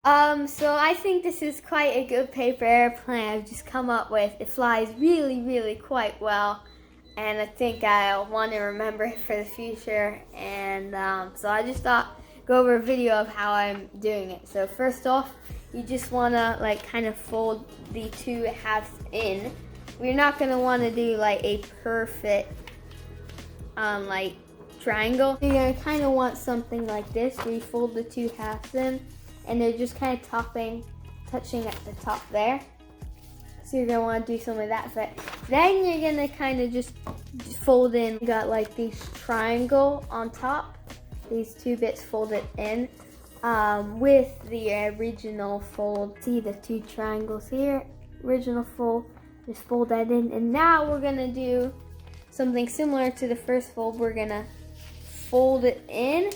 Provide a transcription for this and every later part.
So I think this is quite a good paper airplane I've just come up with. It flies really, really quite well, and I think I'll want to remember it for the future. And so I just thought go over a video of how I'm doing it. So first off, you just want to like kind of fold the two halves in. We're not going to want to do like a perfect like triangle. You're going to kind of want something like this where you fold the two halves in, and they're just kind of touching at the top there. So you're gonna want to do something like that. But then you're gonna kind of just fold in. You got like these triangle on top. These two bits folded in with the original fold. See the two triangles here, original fold. Just fold that in, and now we're gonna do something similar to the first fold. We're gonna fold it in,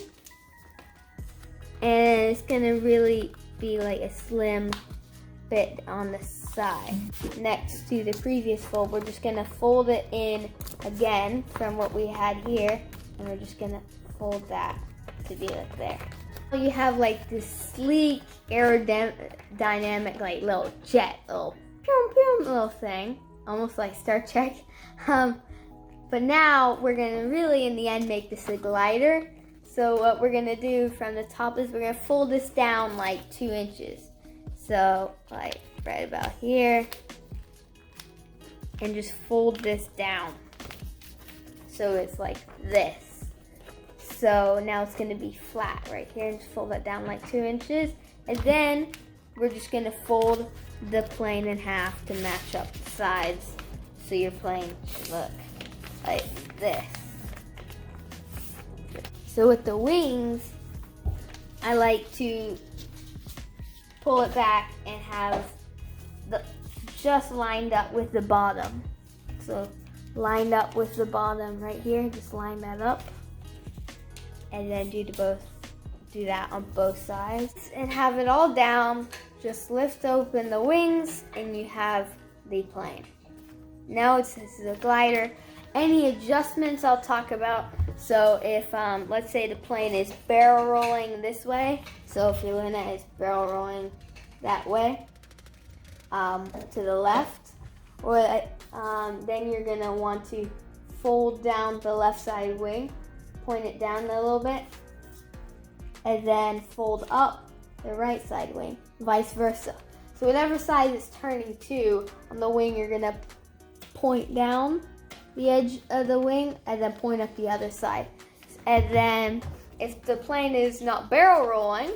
and it's gonna really be like a slim bit on the side. Next to the previous fold, we're just gonna fold it in again from what we had here, and we're just gonna fold that to be like there. You have like this sleek aerodynamic like little jet, little pew pew little thing, almost like Star Trek. But now we're gonna really in the end make this a glider. So what we're gonna do from the top is we're gonna fold this down like 2 inches. So like right about here, and just fold this down. So it's like this. So now it's gonna be flat right here, and just fold that down like 2 inches. And then we're just gonna fold the plane in half to match up the sides. So your plane should look like this. So with the wings, I like to pull it back and have the just lined up with the bottom. So lined up with the bottom right here, just line that up. And then do that on both sides. And have it all down, just lift open the wings and you have the plane. Now this is a glider. Any adjustments I'll talk about. So if, let's say the plane is barrel rolling this way. So if you're looking at it, it's barrel rolling that way, to the left. Or then you're gonna want to fold down the left side wing, point it down a little bit, and then fold up the right side wing, vice versa. So whatever side it's turning to on the wing, you're gonna point down the edge of the wing and then point up the other side. And then if the plane is not barrel rolling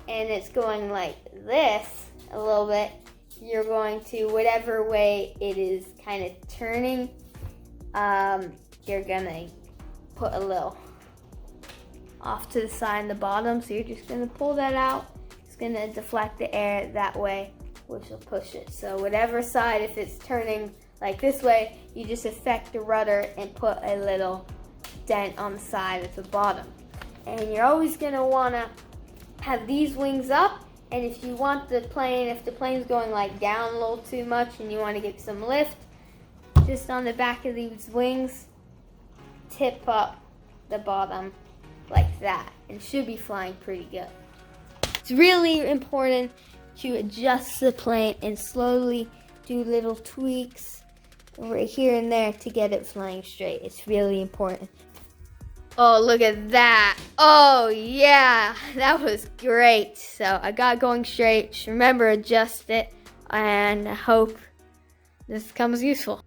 and it's going like this a little bit, you're going to, whatever way it is kind of turning, you're gonna put a little off to the side and the bottom. So you're just gonna pull that out. It's gonna deflect the air that way, which will push it. So whatever side, if it's turning like this way, you just affect the rudder and put a little dent on the side at the bottom. And you're always gonna wanna have these wings up, and if you want the plane, if the plane's going like down a little too much and you wanna get some lift, just on the back of these wings, tip up the bottom like that, and should be flying pretty good. It's really important to adjust the plane and slowly do little tweaks right here and there to get it flying straight. It's really important. Oh, look at that. Oh yeah, that was great. So I got going straight. Just remember, adjust it, and I hope this becomes useful.